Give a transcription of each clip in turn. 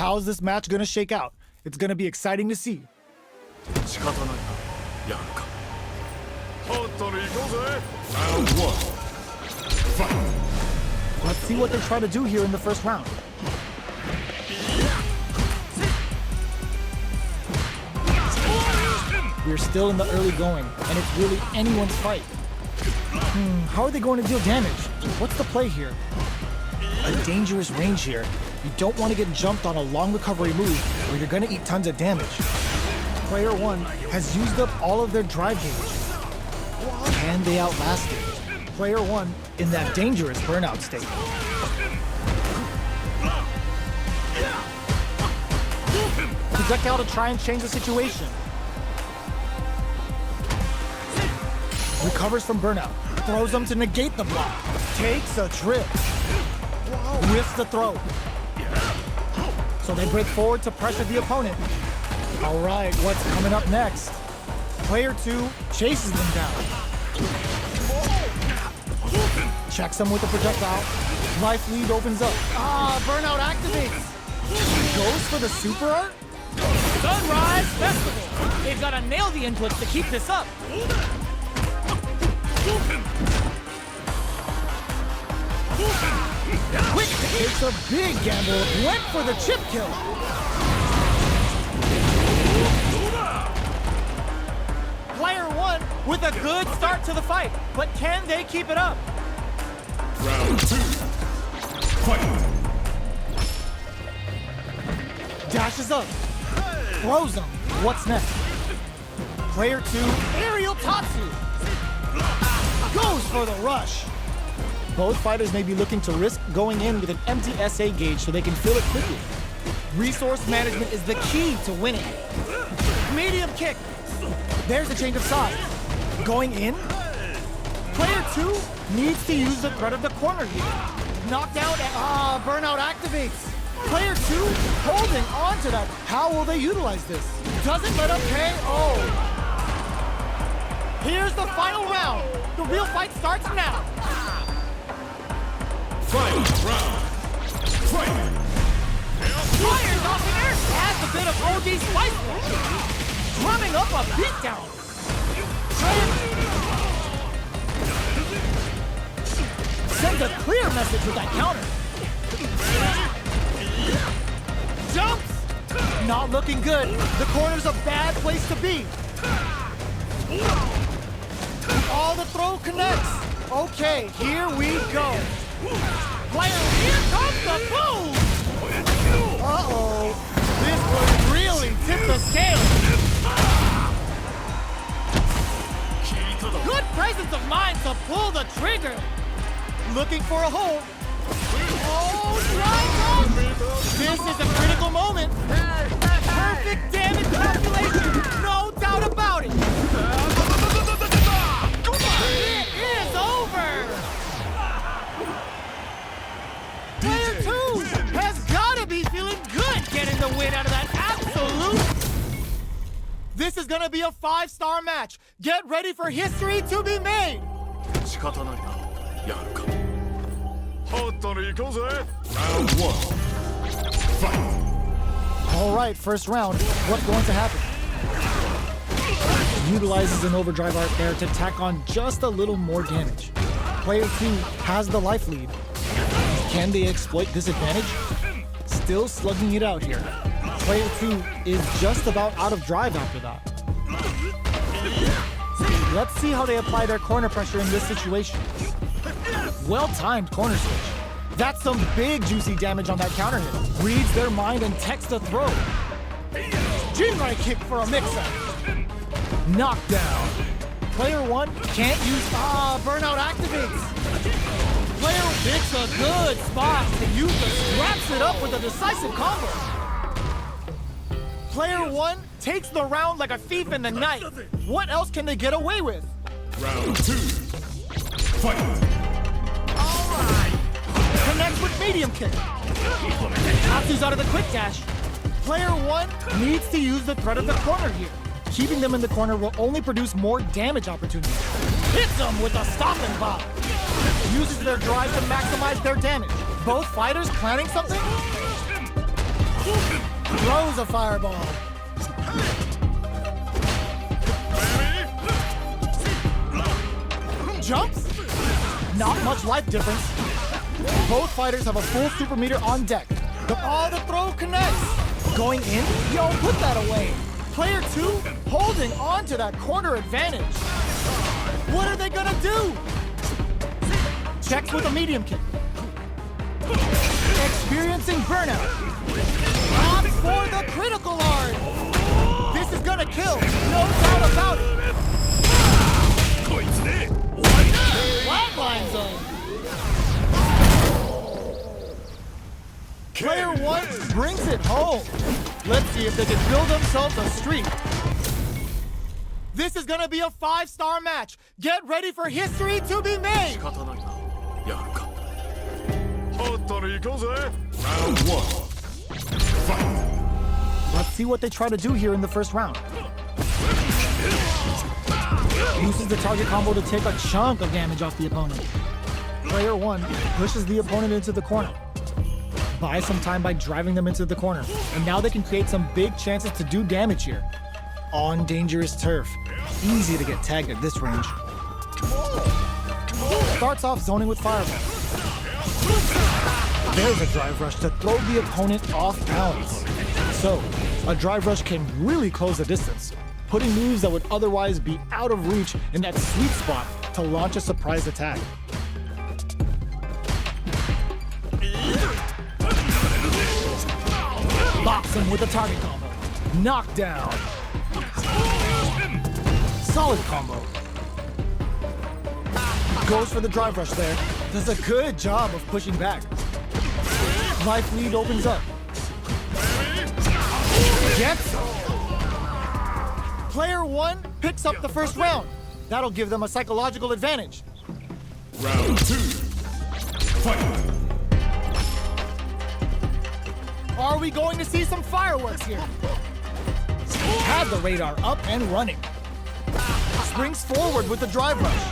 How's this match gonna shake out? It's gonna be exciting to see. 仕方ないな、やるか。ホットに行こうぜ。Round 1. Fight. Let's see what they try to do here in the first round. We're still in the early going, and it's really anyone's fight. How are they going to deal damage? What's the play here? A dangerous range here. You don't want to get jumped on a long recovery move, or you're going to eat tons of damage. Player 1 has used up all of their drive gauge. Can they outlast it? Player 1 in that dangerous burnout state. Projectile to try and change the situation. Recovers from burnout. Throws them to negate the block. Takes a trip. Whiffs the throw. So they break forward to pressure the opponent. All right, what's coming up next? Player 2 chases them down. Checks them with a projectile. Life lead opens up. Burnout activates. Goes for the super art? Sunrise Festival! They've got to nail the inputs to keep this up. Quick takes a big gamble. Went for the chip kill. Player 1 with a good start to the fight, but can they keep it up? Round 2. Fight. Dashes up. Throws them. What's next? Player 2, aerial Tatsu. Goes for the rush. Both fighters may be looking to risk going in with an empty SA gauge so they can fill it quickly. Resource management is the key to winning. Medium kick. There's a change of side. Going in. Player 2 needs to use the threat of the corner here. Knockdown and burnout activates. Player 2 holding on to that. How will they utilize this? Doesn't let up KO. Here's the final round. The real fight starts now. Fight. Round. Fight. Fires off an air adds a bit of OD spice, drumming up a beatdown. Sends a clear message with that counter. Jumps! Not looking good. The corner's a bad place to be. All the throw connects. Okay, here we go. Player, here comes the boom! Uh-oh. This would really tip the scale. Good presence of mind to pull the trigger. Looking for a hole. Oh, strike! This is a critical moment. Perfect damage calculation, no doubt about it. It is over. Player 2 has got to be feeling good getting the win out of that absolute. This is gonna be a 5-star match. Get ready for history to be made. 仕方ないな、やるか。ホットに行こうぜ。Round 1. Fight. All right, first round. What's going to happen? Utilizes an overdrive art there to tack on just a little more damage. Player 2 has the life lead. Can they exploit this advantage? Still slugging it out here. Player 2 is just about out of drive after that. Let's see how they apply their corner pressure in this situation. Well-timed corner switch. That's some big juicy damage on that counter hit. Reads their mind and techs the throw. Jinrai kick for a mix-up. Knockdown. Player 1 can't use burnout activates. Player picks a good spot to use the wraps it up with a decisive combo. Player 1 takes the round like a thief in the night. What else can they get away with? Round 2. Fight. Connects with medium kick. Tatsu's out of the quick dash. Player 1 needs to use the threat of the corner here. Keeping them in the corner will only produce more damage opportunities. Hits them with a stop and bop. Uses their drive to maximize their damage. Both fighters planning something? Throws a fireball. Jumps. Not much life difference. Both fighters have a full super meter on deck. The throw connects. Going in? Yo, put that away. Player 2 holding on to that corner advantage. What are they gonna do? Checks with a medium kick. Experiencing burnout. Opts for the critical art. This is gonna kill, no doubt about it. Flatline zone. Player 1 brings it home. Let's see if they can build themselves a streak. This is gonna be a 5-star match. Get ready for history to be made. 仕方ないな。やるか。ほったら行こうぜ。Round 1. Let's see what they try to do here in the first round. Uses the target combo to take a chunk of damage off the opponent. Player 1 pushes the opponent into the corner. Buys some time by driving them into the corner. And now they can create some big chances to do damage here. On dangerous turf. Easy to get tagged at this range. Starts off zoning with fireball. There's a drive rush to throw the opponent off balance. So, a drive rush can really close the distance, putting moves that would otherwise be out of reach in that sweet spot to launch a surprise attack. Box him with a target combo. Knockdown. Solid combo. Goes for the drive rush there. Does a good job of pushing back. Life lead opens up. Gets him. Player 1 picks up the first round. That'll give them a psychological advantage. Round 2. Fight. Are we going to see some fireworks here? Had the radar up and running. Springs forward with the drive rush.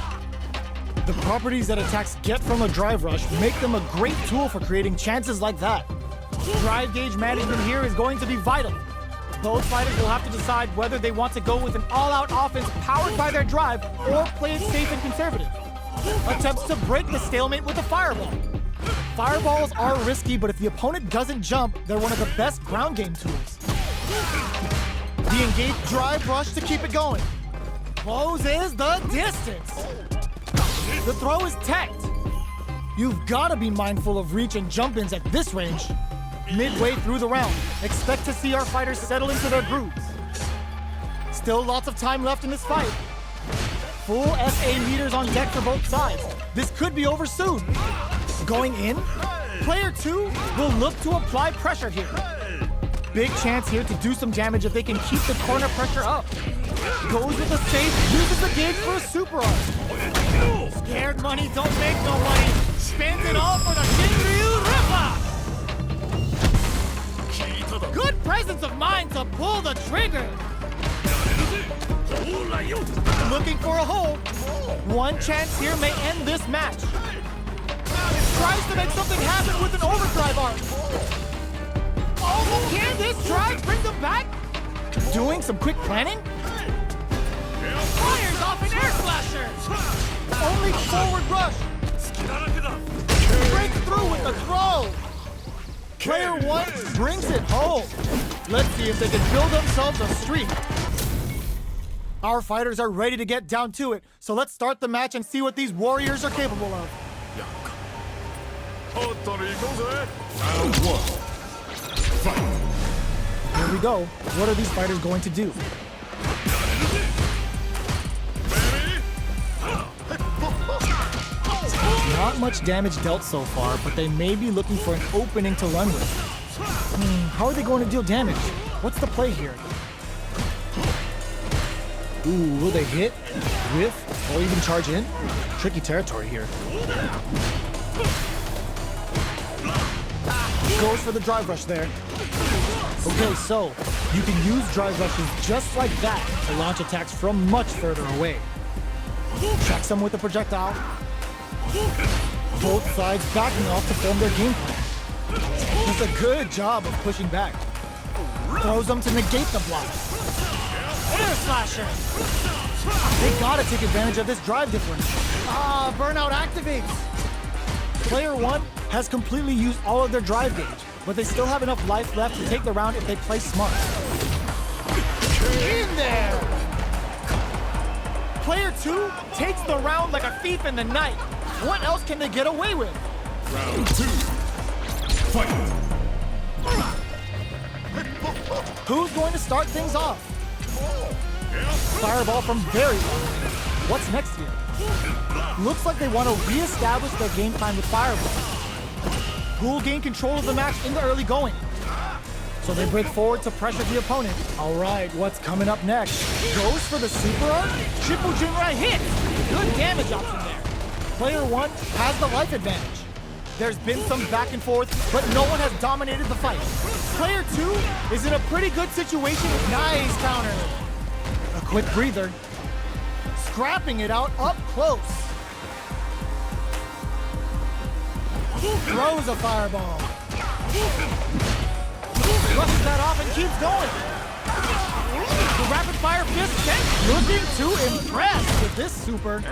The properties that attacks get from a drive rush make them a great tool for creating chances like that. Drive gauge management here is going to be vital. Both fighters will have to decide whether they want to go with an all-out offense powered by their drive or play it safe and conservative. Attempts to break the stalemate with a fireball. Fireballs are risky, but if the opponent doesn't jump, they're one of the best ground game tools. The engaged drive rush to keep it going. Closes the distance. The throw is teched. You've got to be mindful of reach and jump-ins at this range. Midway through the round, expect to see our fighters settle into their grooves. Still lots of time left in this fight. Full SA meters on deck for both sides. This could be over soon. Going in, player 2 will look to apply pressure here. Big chance here to do some damage if they can keep the corner pressure up. Goes with a safe, uses the gauge for a super art. Scared money don't make no money. Spends it all for the Shinryu Ripper. Good presence of mind to pull the trigger. Looking for a hole. One chance here may end this match. Tries to make something happen with an overdrive arc. Oh, can this drive bring them back? Doing some quick planning? Fires off an air slasher. Only forward rush. Breaks through with the throw. Player 1 brings it home. Let's see if they can build themselves a streak. Our fighters are ready to get down to it, so let's start the match and see what these warriors are capable of. Round 1. Fight. Here we go. What are these fighters going to do? Not much damage dealt so far, but they may be looking for an opening to run with. How are they going to deal damage? What's the play here? Ooh, will they hit, whiff, or even charge in? Tricky territory here. Goes for the drive rush there. Okay, so you can use drive rushes just like that to launch attacks from much further away. Tracks them with a projectile. Both sides backing off to form their game plan. Does a good job of pushing back. Throws them to negate the block. Air slasher. They gotta take advantage of this drive differential. Ah, burnout activates. Player 1 has completely used all of their drive gauge, but they still have enough life left to take the round if they play smart. In there. Player 2 takes the round like a thief in the night. What else can they get away with? Round 2. Fight. Who's going to start things off? Fireball from very long range. What's next here? Looks like they want to re-establish their game plan with Fireball. Who'll gain control of the match in the early going? So they break forward to pressure the opponent. All right, what's coming up next? Goes for the super arm? Triple Jinrai hit. Good damage option there. Player 1 has the life advantage. There's been some back and forth, but no one has dominated the fight. Player 2 is in a pretty good situation. Nice counter. A quick breather. Scrapping it out up close. Throws a fireball. Brushes that off and keeps going. The rapid fire fist kick. Looking to impress with this super.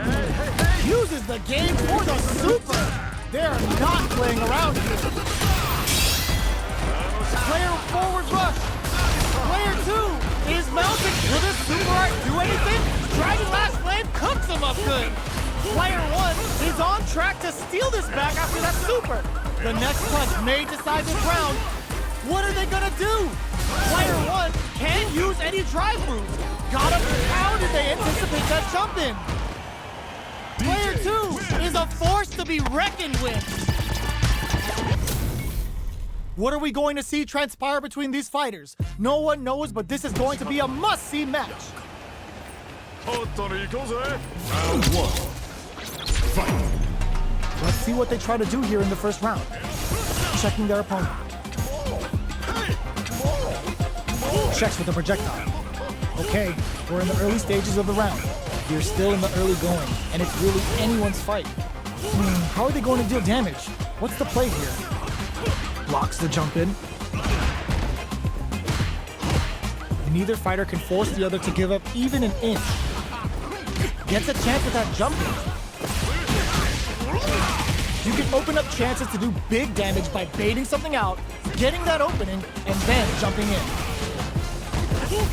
Uses the game for the super. They're not playing around here. Player forward rush. Player 2 is mounting. Will this super art do anything? Dragon Last Flame cooks him up good. Player 1 is on track to steal this back after that super. The next punch may decide this round. What are they gonna do? Player 1 can't use any drive moves. Gotta, how did they anticipate that jump in? Player 2 is a force to be reckoned with. What are we going to see transpire between these fighters? No one knows, but this is going to be a must-see match. Round 1. Fight. Let's see what they try to do here in the first round. Checking their opponent. Checks with the projectile. Okay, we're in the early stages of the round. You're still in the early going, and it's really anyone's fight. How are they going to deal damage? What's the play here? Blocks the jump in. Neither fighter can force the other to give up even an inch. Gets a chance with that jump in. You can open up chances to do big damage by baiting something out, getting that opening, and then jumping in.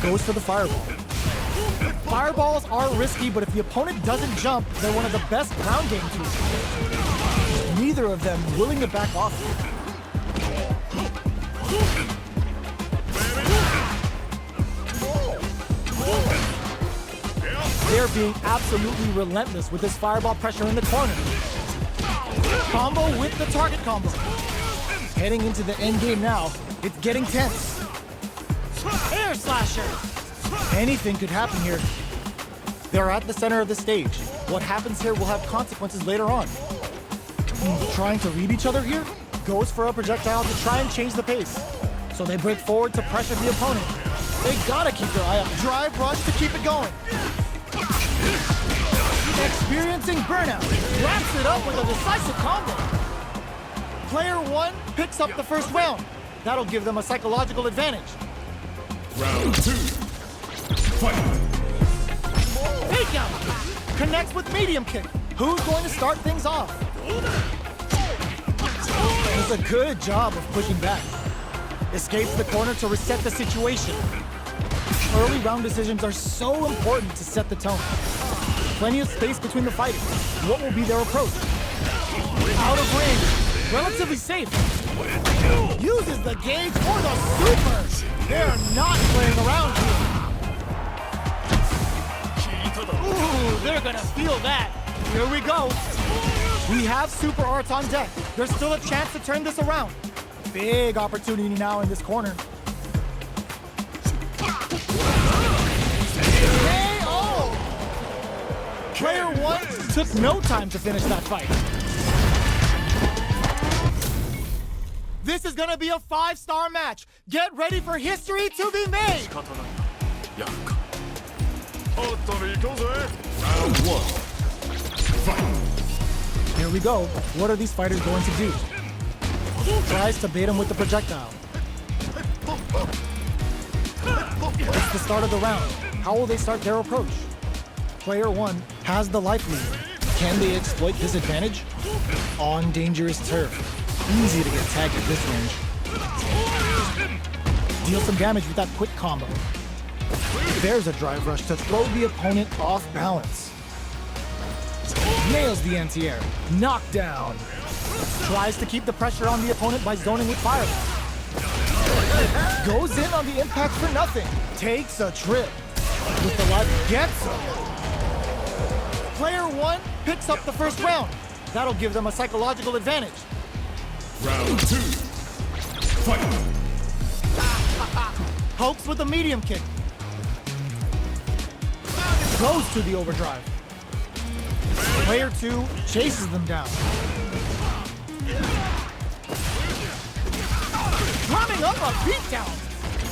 Goes for the fireball. Fireballs are risky, but if the opponent doesn't jump, they're one of the best ground game tools. Neither of them willing to back off. They're being absolutely relentless with this fireball pressure in the corner. Combo with the target combo. Heading into the end game now, it's getting tense. Air slasher. Anything could happen here. They're at the center of the stage. What happens here will have consequences later on. Trying to read each other here? Goes for a projectile to try and change the pace. So they break forward to pressure the opponent. They gotta keep their eye up. Drive rush to keep it going. Experiencing burnout. Wraps it up with a decisive combo. Player 1 picks up the first round. That'll give them a psychological advantage. Round 2. Fight. Fake out. Connects with medium kick. Who's going to start things off? Does a good job of pushing back. Escapes the corner to reset the situation. Early round decisions are so important to set the tone. Plenty of space between the fighters. What will be their approach? Out of range. Relatively safe. Uses the gauge for the super. They're not playing around here. Ooh, they're gonna feel that. Here we go. We have super arts on deck. There's still a chance to turn this around. Big opportunity now in this corner. KO! Player 1 took no time to finish that fight. This is gonna be a 5-star match. Get ready for history to be made. Round 1. Fight. Here we go. What are these fighters going to do? Tries to bait him with the projectile. It's the start of the round. How will they start their approach? Player 1 has the life lead. Can they exploit this advantage? On dangerous turf. Easy to get tagged at this range. Deal some damage with that quick combo. There's a drive rush to throw the opponent off balance. Nails the anti-air. Knockdown. Tries to keep the pressure on the opponent by zoning with fireball. Goes in on the impact for nothing. Takes a trip. With the life, gets him. Player 1 picks up the first round. That'll give them a psychological advantage. Round 2. Fight. Pokes with a medium kick. Goes to the overdrive. Player 2 chases them down. Drumming up a beatdown.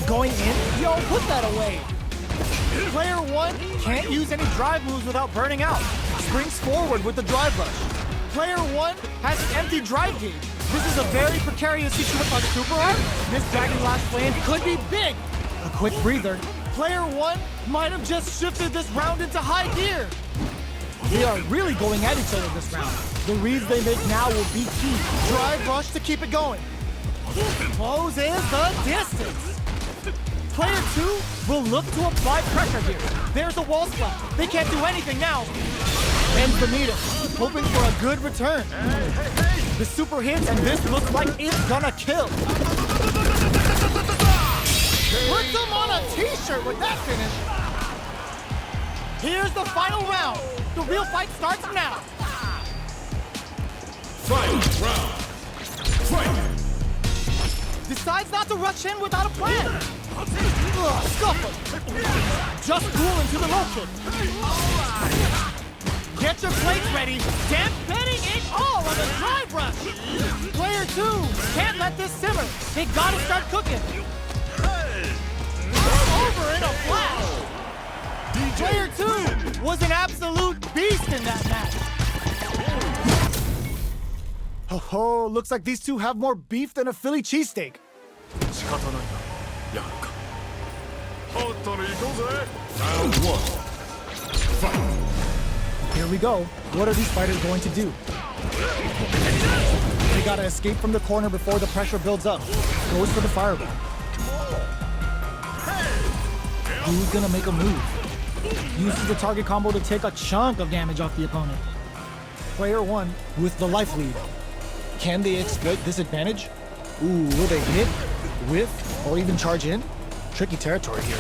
Going in, yo, put that away. Player 1 can't use any drive moves without burning out. Springs forward with the drive rush. Player 1 has an empty drive gauge. This is a very precarious situation on Super Art. This Dragon Last Flame could be big. A quick breather. Player 1 might have just shifted this round into high gear. They are really going at each other this round. The reads they make now will be key. Drive rush to keep it going. Closes the distance. Player 2 will look to apply pressure here. There's a wall splat. They can't do anything now. Ends the meter, hoping for a good return. The super hits, and this looks like it's gonna kill. Puts them on a t-shirt with that finish. Here's the final round. The real fight starts now. Fight round. Fight. Decides not to rush in without a plan. Scuffle. Just cool into the low kick. Get your plates ready. Dampening it all on the drive rush. Player 2 can't let this simmer. They gotta start cooking. Over in a flash. Player 2 was an absolute beast in that match. Oh, looks like these two have more beef than a Philly cheesesteak. 仕方ないな、やるか。ホットに行こうぜ。Round 1. Fight. Here we go. What are these fighters going to do? They gotta escape from the corner before the pressure builds up. Goes for the fireball. Who's gonna make a move? Uses the target combo to take a chunk of damage off the opponent. Player 1 with the life lead. Can they exploit this advantage? Ooh, will they hit, whiff, or even charge in? Tricky territory here.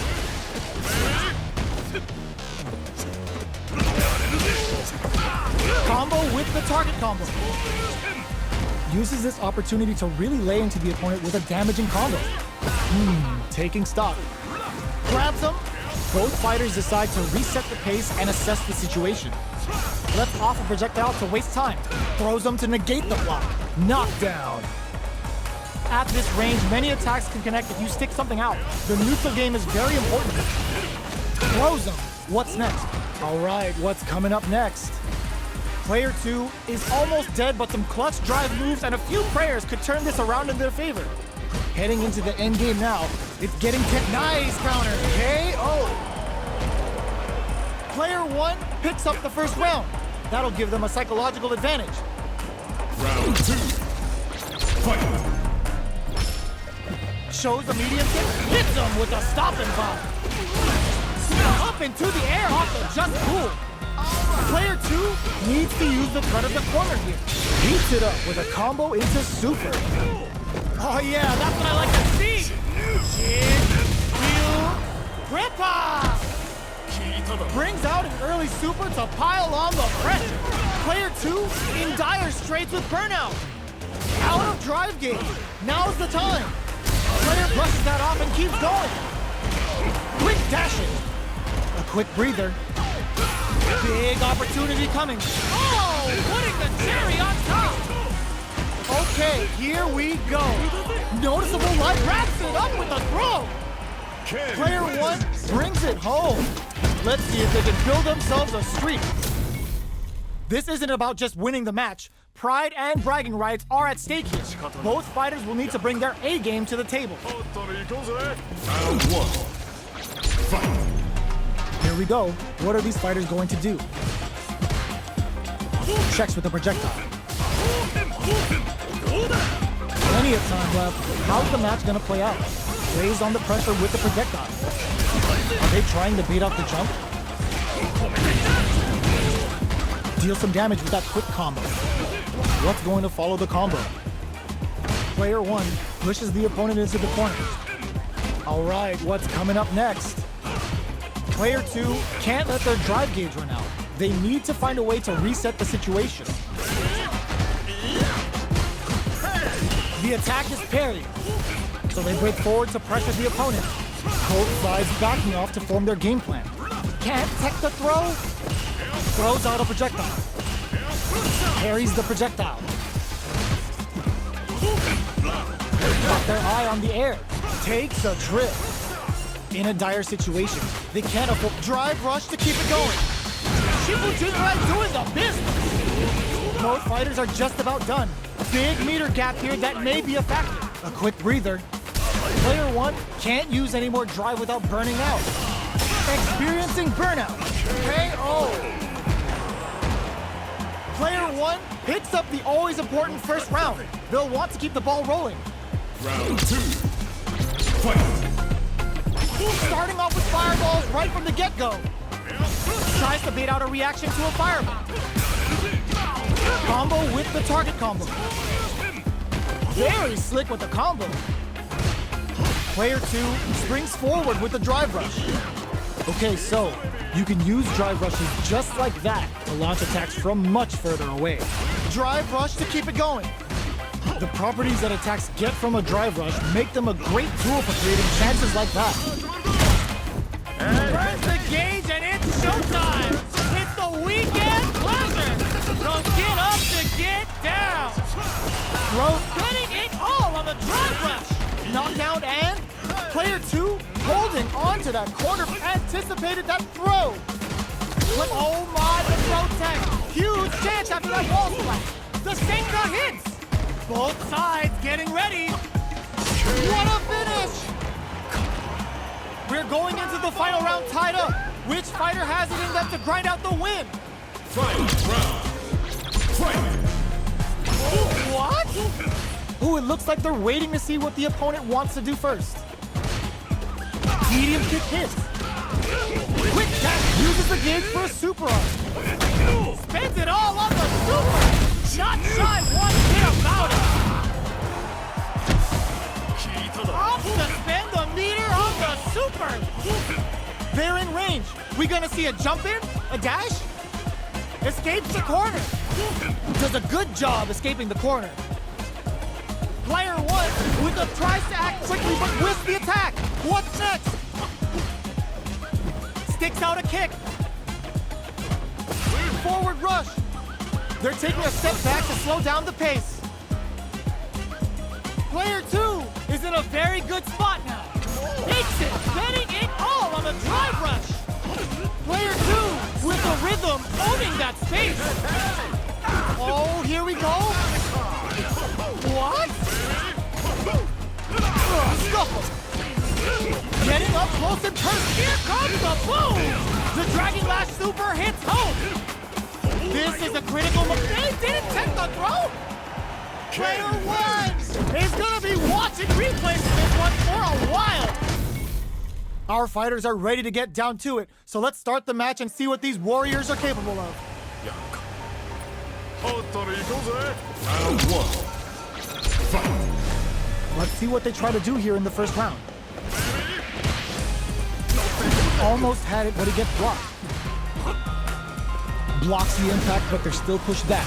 Combo with the target combo. Uses this opportunity to really lay into the opponent with a damaging combo. Taking stock. Grabs him. Both fighters decide to reset the pace and assess the situation. Lets off a projectile to waste time. Throws them to negate the block. Knockdown. At this range, many attacks can connect if you stick something out. The neutral game is very important. Throws them. What's next? All right, what's coming up next? Player 2 is almost dead, but some clutch drive moves and a few prayers could turn this around in their favor. Heading into the end game now, it's getting nice counter, KO. Player 1 picks up the first round. That'll give them a psychological advantage. Round 2. Fight. Shows a medium kick, hits him with a stopping bomb. Up into the air off the just cool. Player 2 needs to use the threat of the corner here. Beats it up with a combo into super. Oh yeah, that's what I like to see. Ripper! Brings out an early super to pile on the pressure. Player 2 in dire straits with burnout. Out of drive gauge. Now's the time. Player brushes that off and keeps going. Quick dashing. A quick breather. Big opportunity coming. Oh, putting the cherry on top. Okay, here we go. Noticeable light wraps it up with a throw. Player 1 brings it home. Let's see if they can build themselves a streak. This isn't about just winning the match. Pride and bragging rights are at stake here. Both fighters will need to bring their A game to the table. Round 1. Here we go. What are these fighters going to do? Checks with the projectile. Plenty of time left. How's the match going to play out? Raised on the pressure with the projectile. Are they trying to bait out the jump? Deal some damage with that quick combo. What's going to follow the combo? Player 1 pushes the opponent into the corner. All right, what's coming up next? Player 2 can't let their drive gauge run out. They need to find a way to reset the situation. The attack is parried, so they break forward to pressure the opponent. Both sides backing off to form their game plan. Can't tech the throw. Throws out a projectile. Parries the projectile. Got their eye on the air. Takes a trip. In a dire situation, they can't afford drive rush to keep it going. Shibujinrai doing the business. Both fighters are just about done. Big meter gap here that may be a factor. A quick breather. Player 1 can't use any more drive without burning out. Experiencing burnout. KO. Player 1 picks up the always important first round. They'll want to keep the ball rolling. Round 2. Fight. Starting off with fireballs right from the get-go. Tries to bait out a reaction to a fireball. Combo with the target combo. Very slick with the combo. Player 2 springs forward with the drive rush. Okay, so you can use drive rushes just like that to launch attacks from much further away. Drive rush to keep it going. The properties that attacks get from a drive rush make them a great tool for creating chances like that. Turns the gauge and it's showtime! It's the weekend pleasure! So get up to get down! Getting it all on the drive rush! Knockdown and player 2 holding on to that corner, anticipated that throw. But oh my, the throw tech! Huge chance after that wall splash. The Senka hits! Both sides getting ready. What a finish! We're going into the final round tied up. Which fighter has it in them to grind out the win? Final round. Fight. What? Ooh, it looks like they're waiting to see what the opponent wants to do first. Medium kick hits. Quick tap uses the gauge for a super arm. Spends it all on the super! Not shy one bit about it! Off to spend the meter on the super! They're in range. We gonna see a jump in? A dash? Escapes the corner. Does a good job escaping the corner. Player 1 with the tries to act quickly but whiffs the attack. What's next? Sticks out a kick. Forward rush. They're taking a step back to slow down the pace. Player 2 is in a very good spot now. Takes it, betting it all on the drive rush. Player 2 with the rhythm owning that space. Oh, here we go. What? Scuffle. Getting up close and personal. Here comes the boom! The Dragon Lash Super hits home. This is a critical move. They didn't take the throw! Player 1 is gonna be watching replays of this one for a while. Our fighters are ready to get down to it, so let's start the match and see what these warriors are capable of. Round 1. Fight. Let's see what they try to do here in the first round. Almost had it, but he gets blocked. Blocks the impact, but they're still pushed back.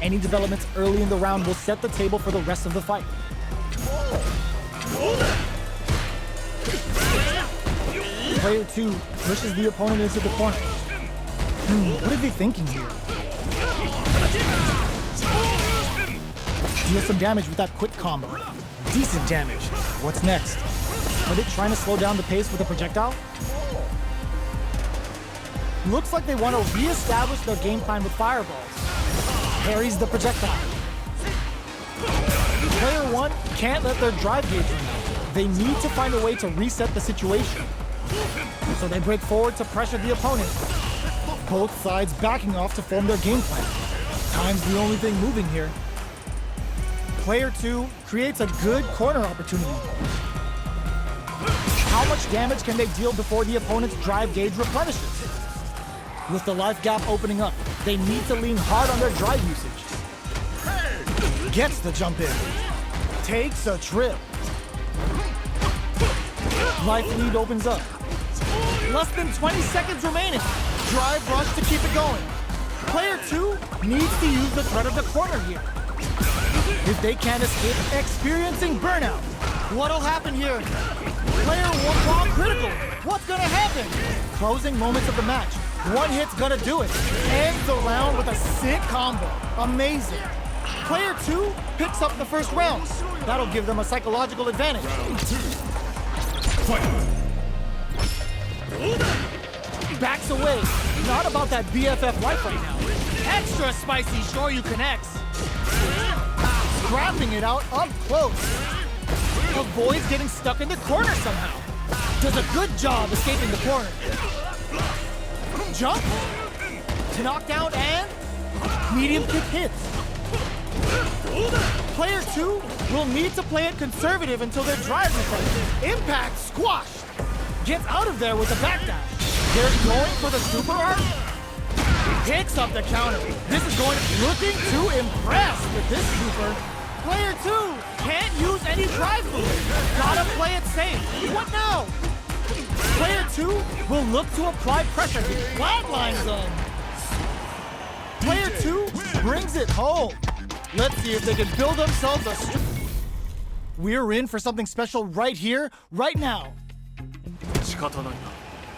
Any developments early in the round will set the table for the rest of the fight. Player 2 pushes the opponent into the corner. What are they thinking here? Deal some damage with that quick combo. Decent damage. What's next? Are they trying to slow down the pace with a projectile? Looks like they want to re-establish their game plan with fireballs. Parries the projectile. Player 1 can't let their drive gauge run out. They need to find a way to reset the situation. So they break forward to pressure the opponent. Both sides backing off to form their game plan. Time's the only thing moving here. Player 2 creates a good corner opportunity. How much damage can they deal before the opponent's drive gauge replenishes? With the life gap opening up, they need to lean hard on their drive usage. Gets the jump in. Takes a trip. Life lead opens up. Less than 20 seconds remaining. Drive rush to keep it going. Player 2 needs to use the threat of the corner here. If they can't escape experiencing burnout, what'll happen here? Player 1 ball critical. What's gonna happen? Closing moments of the match. One hit's gonna do it. Ends the round with a sick combo. Amazing. Player 2 picks up the first round. That'll give them a psychological advantage. Backs away. Not about that BFF life right now. Extra spicy Shoryuken X. Scrapping it out up close. Avoids getting stuck in the corner somehow. Does a good job escaping the corner. Jump. To knock down and medium kick hits. Player 2 will need to play it conservative until their drive recovers. Impact squashed. Gets out of there with a backdash. They're going for the super arc. Picks up the counter. This is looking to impress with this super. Player 2 can't use any drive moves. Gotta play it safe. What now? Player 2 will look to apply pressure here. Flatline zone. Player 2 brings it home. Let's see if they can build themselves a... We're in for something special right here, right now. 仕方ない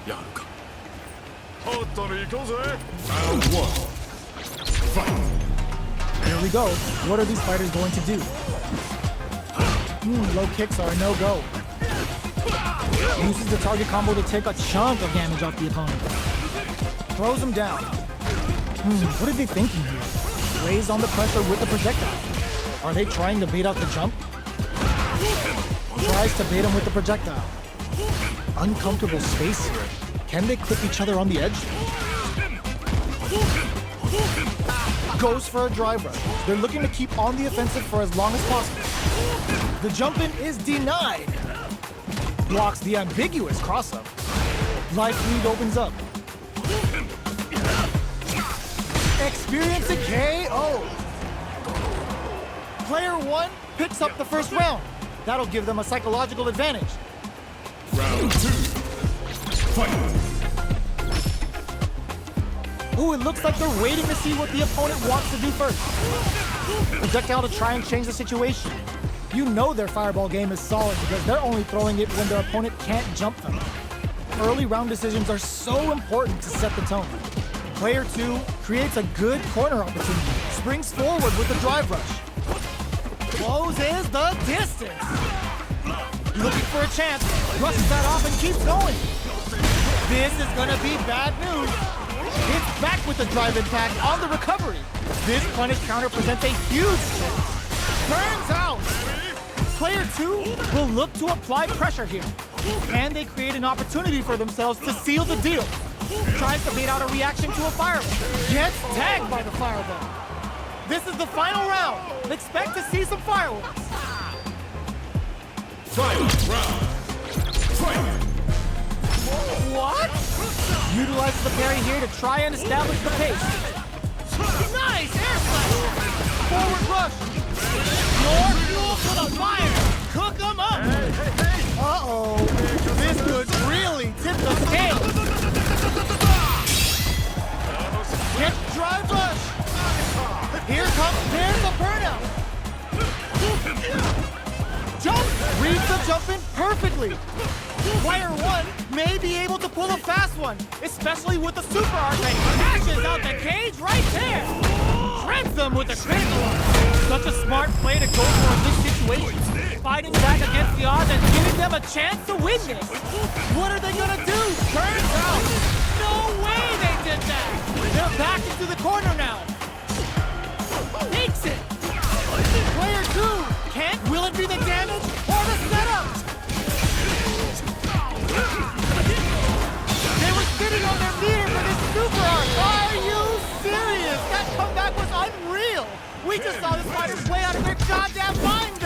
な、やるか。ホットに行こうぜ。Round 1. Fight. Here we go. What are these fighters going to do? Low kicks are a no-go. Uses the target combo to take a chunk of damage off the opponent. Throws him down. What are they thinking here? Lays on the pressure with the projectile. Are they trying to bait out the jump? Tries to bait him with the projectile. Uncomfortable space here. Can they clip each other on the edge? Goes for a drive rush. They're looking to keep on the offensive for as long as possible. The jump-in is denied. Blocks the ambiguous cross-up. Life lead opens up. Experience a KO. Player 1 picks up the first round. That'll give them a psychological advantage. Round 2. Fight. Ooh, it looks like they're waiting to see what the opponent wants to do first. Projectile to try and change the situation. You know their fireball game is solid because they're only throwing it when their opponent can't jump them. Early round decisions are so important to set the tone. Player 2 creates a good corner opportunity. Springs forward with the drive rush. Closes the distance. Looking for a chance. Brushes that off and keeps going. This is gonna be bad news. Hits back with the drive impact on the recovery. This punish counter presents a huge chance. Burns out. Player 2 will look to apply pressure here. And they create an opportunity for themselves to seal the deal. Tries to bait out a reaction to a fireball. Gets tagged by the fireball. This is the final round. Expect to see some fireworks. Final round. Fight. What? Utilizes the parry here to try and establish the pace. Nice air slash. Forward rush. More fuel for the fire. Cook 'em up. Uh-oh. This could really tip the scale. Get drive rush. Here comes, there's a burnout. Jump. Reads the jump in perfectly. Player 1 may be able to pull a fast one, especially with the super arc that cashes out the cage right there. Shreds them with a critical arc. Such a smart play to go for in this situation. Fighting back against the odds and giving them a chance to win this. What are they gonna do? Turns out. No way they did that. They're back into the corner now. Takes it. Player 2 can't. Will it be the damage or the setup? We just saw this fighter play out of their goddamn mind